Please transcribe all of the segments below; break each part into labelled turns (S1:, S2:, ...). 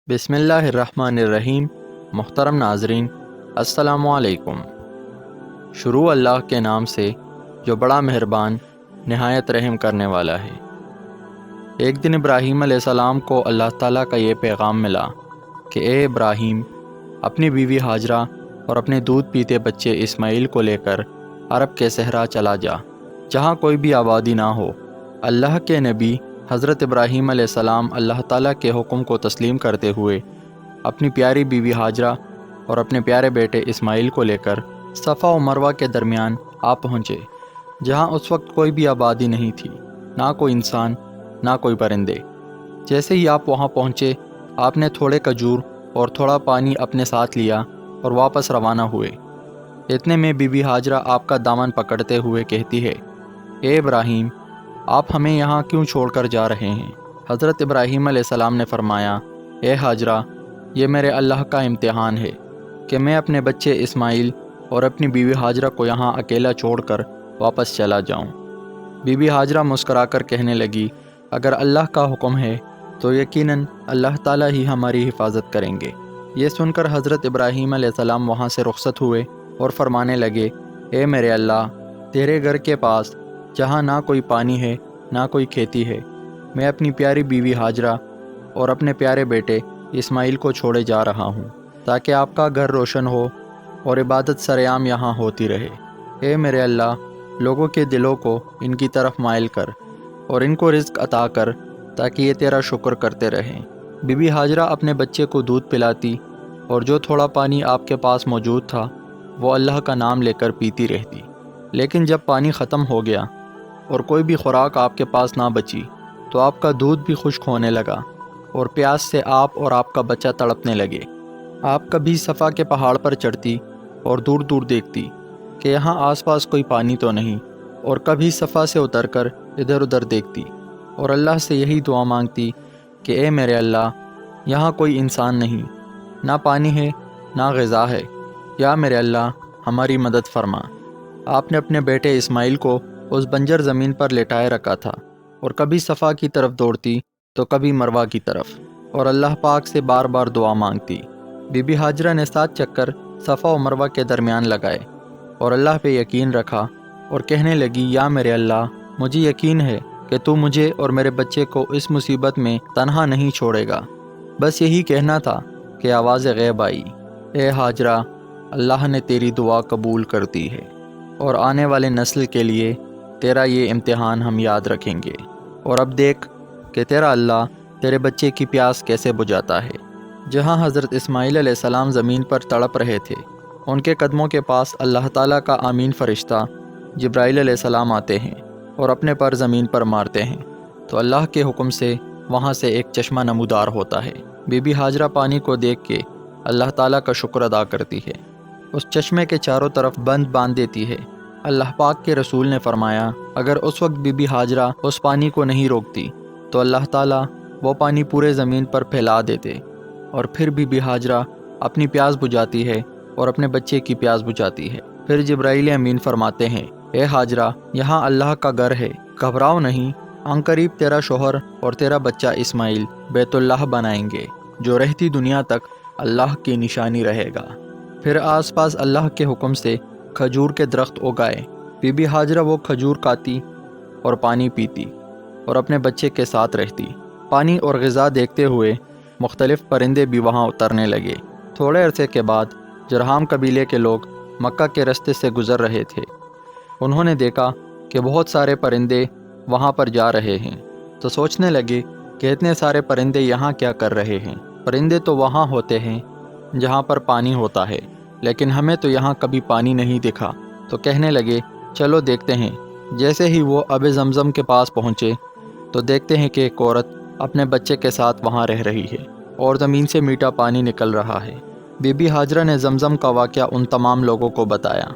S1: بسم اللہ الرحمن الرحیم۔ محترم ناظرین، السلام علیکم۔ شروع اللہ کے نام سے جو بڑا مہربان نہایت رحم کرنے والا ہے۔ ایک دن ابراہیم علیہ السلام کو اللہ تعالیٰ کا یہ پیغام ملا کہ اے ابراہیم، اپنی بیوی ہاجرہ اور اپنے دودھ پیتے بچے اسماعیل کو لے کر عرب کے صحرا چلا جا، جہاں کوئی بھی آبادی نہ ہو۔ اللہ کے نبی حضرت ابراہیم علیہ السلام اللہ تعالیٰ کے حکم کو تسلیم کرتے ہوئے اپنی پیاری بیوی ہاجرہ اور اپنے پیارے بیٹے اسماعیل کو لے کر صفا و مروہ کے درمیان آ پہنچے، جہاں اس وقت کوئی بھی آبادی نہیں تھی، نہ کوئی انسان نہ کوئی پرندے۔ جیسے ہی آپ وہاں پہنچے، آپ نے تھوڑے کھجور اور تھوڑا پانی اپنے ساتھ لیا اور واپس روانہ ہوئے۔ اتنے میں بی بی ہاجرہ آپ کا دامن پکڑتے ہوئے کہتی ہے، اے ابراہیم، آپ ہمیں یہاں کیوں چھوڑ کر جا رہے ہیں؟ حضرت ابراہیم علیہ السلام نے فرمایا، اے ہاجرہ، یہ میرے اللہ کا امتحان ہے کہ میں اپنے بچے اسماعیل اور اپنی بیوی ہاجرہ کو یہاں اکیلا چھوڑ کر واپس چلا جاؤں۔ بی بی ہاجرہ مسکرا کر کہنے لگی، اگر اللہ کا حکم ہے تو یقیناً اللہ تعالیٰ ہی ہماری حفاظت کریں گے۔ یہ سن کر حضرت ابراہیم علیہ السلام وہاں سے رخصت ہوئے اور فرمانے لگے، اے میرے اللہ، تیرے گھر کے پاس جہاں نہ کوئی پانی ہے نہ کوئی کھیتی ہے، میں اپنی پیاری بیوی ہاجرہ اور اپنے پیارے بیٹے اسماعیل کو چھوڑے جا رہا ہوں، تاکہ آپ کا گھر روشن ہو اور عبادت سرعام یہاں ہوتی رہے۔ اے میرے اللہ، لوگوں کے دلوں کو ان کی طرف مائل کر اور ان کو رزق عطا کر تاکہ یہ تیرا شکر کرتے رہیں۔ بی بی ہاجرہ اپنے بچے کو دودھ پلاتی اور جو تھوڑا پانی آپ کے پاس موجود تھا وہ اللہ کا نام لے کر پیتی رہتی، لیکن جب پانی ختم ہو گیا اور کوئی بھی خوراک آپ کے پاس نہ بچی تو آپ کا دودھ بھی خشک ہونے لگا اور پیاس سے آپ اور آپ کا بچہ تڑپنے لگے۔ آپ کبھی صفا کے پہاڑ پر چڑھتی اور دور دور دیکھتی کہ یہاں آس پاس کوئی پانی تو نہیں، اور کبھی صفا سے اتر کر ادھر ادھر دیکھتی اور اللہ سے یہی دعا مانگتی کہ اے میرے اللہ، یہاں کوئی انسان نہیں، نہ پانی ہے نہ غذا ہے، یا میرے اللہ ہماری مدد فرما۔ آپ نے اپنے بیٹے اسماعیل کو اس بنجر زمین پر لٹائے رکھا تھا اور کبھی صفا کی طرف دوڑتی تو کبھی مروہ کی طرف، اور اللہ پاک سے بار بار دعا مانگتی۔ بی بی ہاجرہ نے 7 چکر صفا و مروہ کے درمیان لگائے اور اللہ پہ یقین رکھا اور کہنے لگی، یا میرے اللہ، مجھے یقین ہے کہ تو مجھے اور میرے بچے کو اس مصیبت میں تنہا نہیں چھوڑے گا۔ بس یہی کہنا تھا کہ آواز غیب آئی، اے ہاجرہ، اللہ نے تیری دعا قبول کر دی ہے اور آنے والے نسل کے لیے تیرا یہ امتحان ہم یاد رکھیں گے، اور اب دیکھ کہ تیرا اللہ تیرے بچے کی پیاس کیسے بجھاتا ہے۔ جہاں حضرت اسماعیل علیہ السلام زمین پر تڑپ رہے تھے، ان کے قدموں کے پاس اللہ تعالیٰ کا آمین فرشتہ جبرائیل علیہ السلام آتے ہیں اور اپنے پر زمین پر مارتے ہیں تو اللہ کے حکم سے وہاں سے ایک چشمہ نمودار ہوتا ہے۔ بی بی ہاجرہ پانی کو دیکھ کے اللہ تعالیٰ کا شکر ادا کرتی ہے، اس چشمے کے چاروں طرف بند باندھ دیتی ہے۔ اللہ پاک کے رسول نے فرمایا، اگر اس وقت بی بی ہاجرہ اس پانی کو نہیں روکتی تو اللہ تعالیٰ وہ پانی پورے زمین پر پھیلا دیتے، اور پھر بی بی ہاجرہ اپنی پیاس بجھاتی ہے اور اپنے بچے کی پیاس بجھاتی ہے۔ پھر جبرائیل امین فرماتے ہیں، اے ہاجرہ، یہاں اللہ کا گھر ہے، گھبراؤ نہیں، عنقریب تیرا شوہر اور تیرا بچہ اسماعیل بیت اللہ بنائیں گے، جو رہتی دنیا تک اللہ کی نشانی رہے گا۔ پھر آس پاس اللہ کے حکم سے کھجور کے درخت اگائے۔ بی بی ہاجرہ وہ کھجور کھاتی اور پانی پیتی اور اپنے بچے کے ساتھ رہتی۔ پانی اور غذا دیکھتے ہوئے مختلف پرندے بھی وہاں اترنے لگے۔ تھوڑے عرصے کے بعد جرہام قبیلے کے لوگ مکہ کے رستے سے گزر رہے تھے۔ انہوں نے دیکھا کہ بہت سارے پرندے وہاں پر جا رہے ہیں، تو سوچنے لگے کہ اتنے سارے پرندے یہاں کیا کر رہے ہیں؟ پرندے تو وہاں ہوتے ہیں جہاں پر پانی ہوتا ہے، لیکن ہمیں تو یہاں کبھی پانی نہیں دکھا۔ تو کہنے لگے، چلو دیکھتے ہیں۔ جیسے ہی وہ آب زمزم کے پاس پہنچے تو دیکھتے ہیں کہ ایک عورت اپنے بچے کے ساتھ وہاں رہ رہی ہے اور زمین سے میٹھا پانی نکل رہا ہے۔ بی بی ہاجرہ نے زمزم کا واقعہ ان تمام لوگوں کو بتایا۔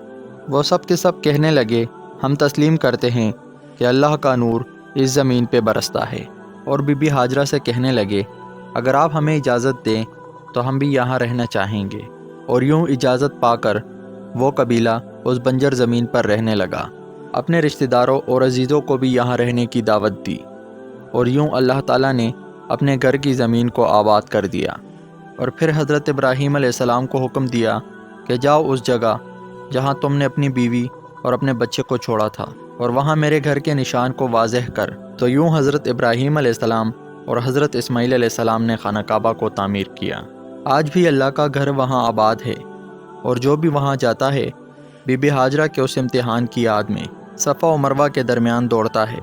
S1: وہ سب کے سب کہنے لگے، ہم تسلیم کرتے ہیں کہ اللہ کا نور اس زمین پہ برستا ہے، اور بی بی ہاجرہ سے کہنے لگے، اگر آپ ہمیں اجازت دیں تو ہم بھی یہاں رہنا چاہیں گے۔ اور یوں اجازت پا کر وہ قبیلہ اس بنجر زمین پر رہنے لگا۔ اپنے رشتہ داروں اور عزیزوں کو بھی یہاں رہنے کی دعوت دی، اور یوں اللہ تعالیٰ نے اپنے گھر کی زمین کو آباد کر دیا۔ اور پھر حضرت ابراہیم علیہ السلام کو حکم دیا کہ جاؤ اس جگہ جہاں تم نے اپنی بیوی اور اپنے بچے کو چھوڑا تھا اور وہاں میرے گھر کے نشان کو واضح کر۔ تو یوں حضرت ابراہیم علیہ السلام اور حضرت اسماعیل علیہ السلام نے خانہ کعبہ کو تعمیر کیا۔ آج بھی اللہ کا گھر وہاں آباد ہے، اور جو بھی وہاں جاتا ہے بی بی ہاجرہ کے اس امتحان کی یاد میں صفا و مروہ کے درمیان دوڑتا ہے۔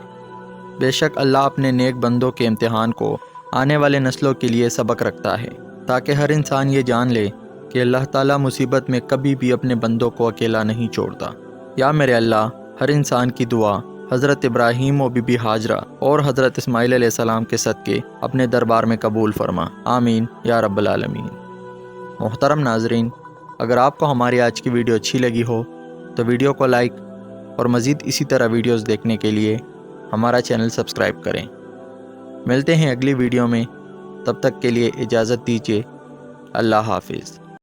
S1: بے شک اللہ اپنے نیک بندوں کے امتحان کو آنے والے نسلوں کے لیے سبق رکھتا ہے، تاکہ ہر انسان یہ جان لے کہ اللہ تعالیٰ مصیبت میں کبھی بھی اپنے بندوں کو اکیلا نہیں چھوڑتا۔ یا میرے اللہ، ہر انسان کی دعا حضرت ابراہیم و بی بی ہاجرہ اور حضرت اسماعیل علیہ السلام کے صدقے اپنے دربار میں قبول فرما، آمین یا رب العالمین۔ محترم ناظرین، اگر آپ کو ہماری آج کی ویڈیو اچھی لگی ہو تو ویڈیو کو لائک اور مزید اسی طرح ویڈیوز دیکھنے کے لیے ہمارا چینل سبسکرائب کریں۔ ملتے ہیں اگلی ویڈیو میں، تب تک کے لیے اجازت دیجیے۔ اللہ حافظ۔